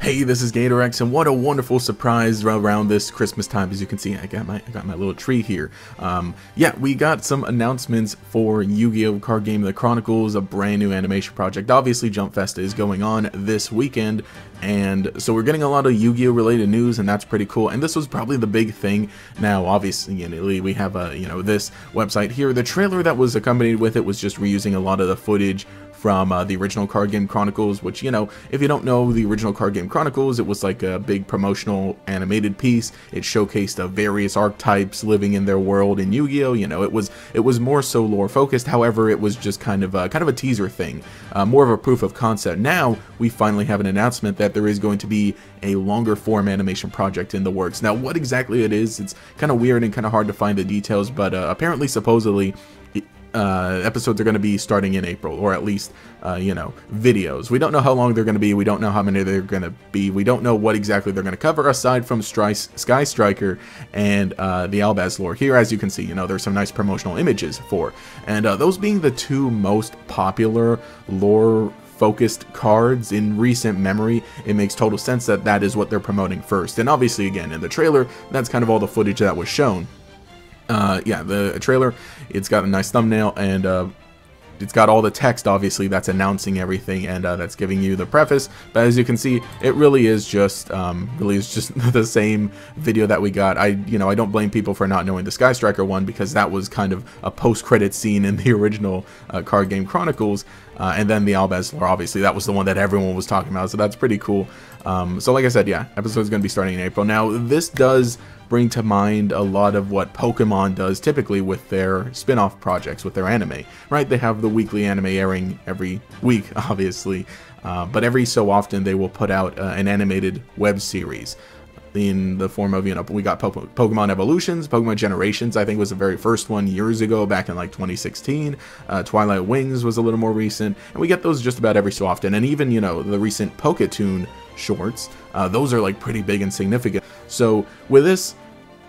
Hey, this is GatorX, and what a wonderful surprise around this Christmas time. As you can see, I got my little tree here. Yeah, we got some announcements for Yu-Gi-Oh! Card Game of the Chronicles, a brand new animation project. Obviously, Jump Festa is going on this weekend, and so we're getting a lot of Yu-Gi-Oh! Related news, and that's pretty cool. And this was probably the big thing. Now, obviously, we have this website here. The trailer that was accompanied with it was just reusing a lot of the footage from the original Card Game Chronicles, which, if you don't know the original Card Game Chronicles, it was like a big promotional animated piece. It showcased various archetypes living in their world in Yu-Gi-Oh! It was more so lore focused. However, it was just kind of a teaser thing, more of a proof of concept. Now we finally have an announcement that there is going to be a longer form animation project in the works. Now, what exactly it is, it's kind of weird and kind of hard to find the details, but apparently, supposedly, episodes are going to be starting in April, or at least, videos. We don't know how long they're going to be. We don't know how many they're going to be. We don't know what exactly they're going to cover, aside from Sky Striker and the Albaz lore. Here, as you can see, there's some nice promotional images for, and those being the two most popular lore focused cards in recent memory, it makes total sense that that is what they're promoting first. And obviously, again, in the trailer, that's kind of all the footage that was shown. Yeah, the trailer, it's got a nice thumbnail, and it's got all the text, obviously, that's announcing everything, and that's giving you the preface. But as you can see, it really is just the same video that we got. I don't blame people for not knowing the Sky Striker one, because that was kind of a post-credit scene in the original Card Game Chronicles. And then the Albaz lore, obviously, that was the one that everyone was talking about, so that's pretty cool. So like I said, yeah, episode's going to be starting in April. Now, this does bring to mind a lot of what Pokemon does typically with their spin-off projects, with their anime, right? They have the weekly anime airing every week, obviously, but every so often they will put out an animated web series in the form of, we got Pokemon Evolutions, Pokemon Generations, I think was the very first one years ago, back in like 2016. Twilight Wings was a little more recent, and we get those just about every so often. And even, the recent Poketoon shorts, those are like pretty big and significant. So with this,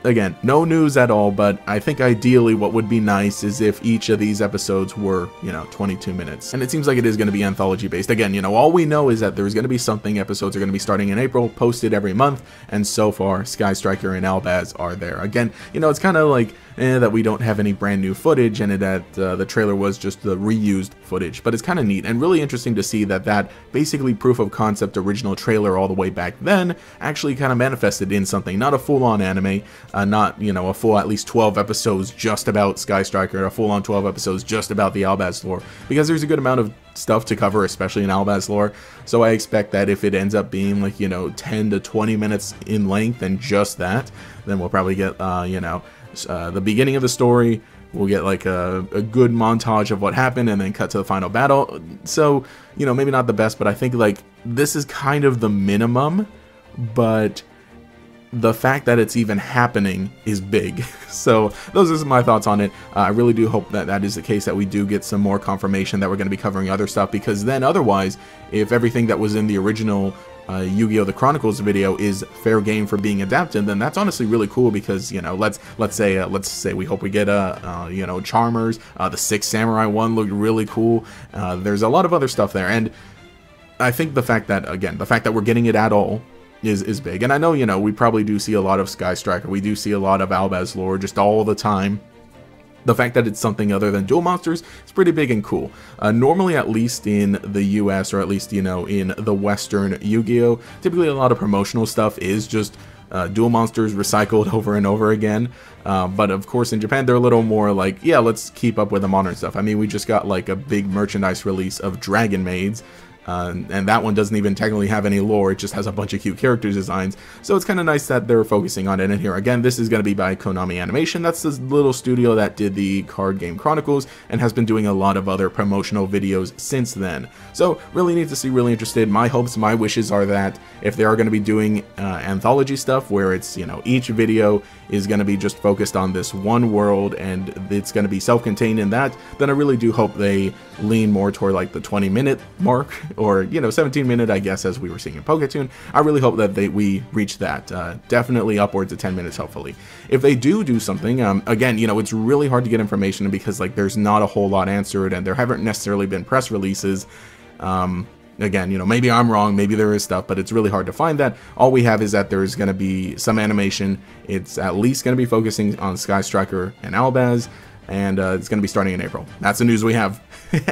again, no news at all, but I think ideally what would be nice is if each of these episodes were, 22 minutes. And it seems like it is going to be anthology based. Again, all we know is that there's going to be something. Episodes are going to be starting in April, posted every month, and so far, Sky Striker and Albaz are there. Again, it's kind of like that we don't have any brand new footage, and that the trailer was just the reused footage. But it's kind of neat and really interesting to see that basically proof of concept original trailer all the way back then actually kind of manifested in something, not a full-on anime, not, a full at least 12 episodes just about Sky Striker, a full-on 12 episodes just about the Albaz lore, because there's a good amount of stuff to cover, especially in Albaz lore. So I expect that if it ends up being like, 10 to 20 minutes in length and just that, then we'll probably get, the beginning of the story. We'll get like a good montage of what happened, and then cut to the final battle. So, maybe not the best, but I think like this is kind of the minimum, but the fact that it's even happening is big. So those are my thoughts on it. I really do hope that that is the case, that we do get some more confirmation that we're going to be covering other stuff, because then otherwise, if everything that was in the original Yu-Gi-Oh! The Chronicles video is fair game for being adapted, then that's honestly really cool, because, let's say we hope we get Charmers, the Six Samurai one looked really cool. There's a lot of other stuff there, and I think the fact that we're getting it at all is big. And I know, we probably do see a lot of Sky Striker, we do see a lot of Albaz lore just all the time. The fact that it's something other than Duel Monsters is pretty big and cool. Normally, at least in the US, or at least, in the Western Yu-Gi-Oh!, typically a lot of promotional stuff is just Duel Monsters recycled over and over again. But of course, in Japan, they're a little more like, yeah, let's keep up with the modern stuff. I mean, we just got like a big merchandise release of Dragon Maids, and that one doesn't even technically have any lore, it just has a bunch of cute character designs, so it's kind of nice that they're focusing on it. And here, again, this is going to be by Konami Animation. That's this little studio that did the Card Game Chronicles, and has been doing a lot of other promotional videos since then. So, really neat to see, really interested. My hopes, my wishes are that if they are going to be doing anthology stuff, where it's, each video is going to be just focused on this one world, and it's going to be self-contained in that, then I really do hope they lean more toward like the 20-minute mark, or 17-minute, I guess, as we were seeing in Poketoon. I really hope that we reach that, definitely upwards of 10 minutes, hopefully. If they do something, again, it's really hard to get information, because like there's not a whole lot answered, and there haven't necessarily been press releases. Again, you know, maybe I'm wrong, maybe there is stuff, but it's really hard to find that. All we have is that there's going to be some animation. It's at least going to be focusing on Sky Striker and Albaz, and it's going to be starting in April. That's the news we have.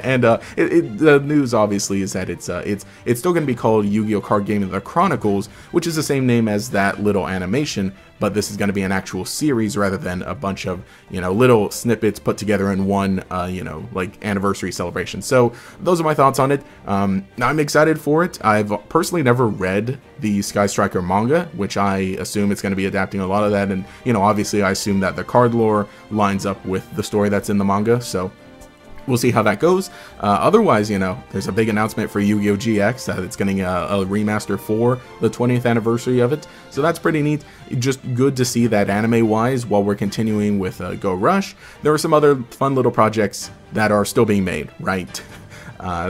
And the news obviously is that it's still going to be called Yu-Gi-Oh! Card Game The Chronicles, which is the same name as that little animation, but this is going to be an actual series rather than a bunch of, you know, little snippets put together in one, you know, like anniversary celebration. So those are my thoughts on it. I'm excited for it. I've personally never read the Sky Striker manga, which I assume it's going to be adapting a lot of that, and, you know, obviously I assume that the card lore lines up with the story that's in the manga, so we'll see how that goes. Otherwise, you know, there's a big announcement for Yu-Gi-Oh! GX that it's getting a remaster for the 20th anniversary of it. So that's pretty neat. Just good to see that anime-wise while we're continuing with Go Rush. There are some other fun little projects that are still being made, right?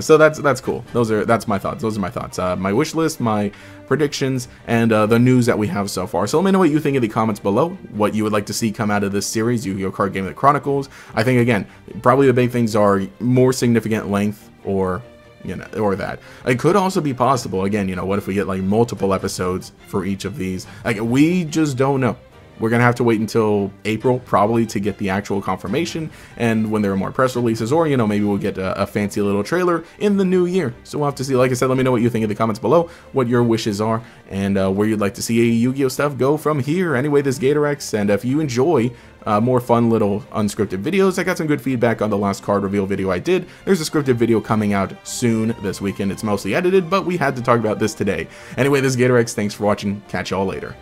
So that's cool. That's my thoughts. Those are my thoughts. My wish list, my predictions, and the news that we have so far. So let me know what you think in the comments below, what you would like to see come out of this series, Yu-Gi-Oh! Card Game The Chronicles. I think, again, probably the big things are more significant length, or, you know, or that. It could also be possible, again, you know, what if we get like multiple episodes for each of these? Like, we just don't know. We're going to have to wait until April, probably, to get the actual confirmation, and when there are more press releases, or, you know, maybe we'll get a fancy little trailer in the new year. So we'll have to see. Like I said, let me know what you think in the comments below, what your wishes are, and where you'd like to see Yu-Gi-Oh! Stuff go from here. Anyway, this is GatorX, and if you enjoy more fun little unscripted videos, I got some good feedback on the last card reveal video I did. There's a scripted video coming out soon this weekend. It's mostly edited, but we had to talk about this today. Anyway, this is GatorX. Thanks for watching. Catch y'all later.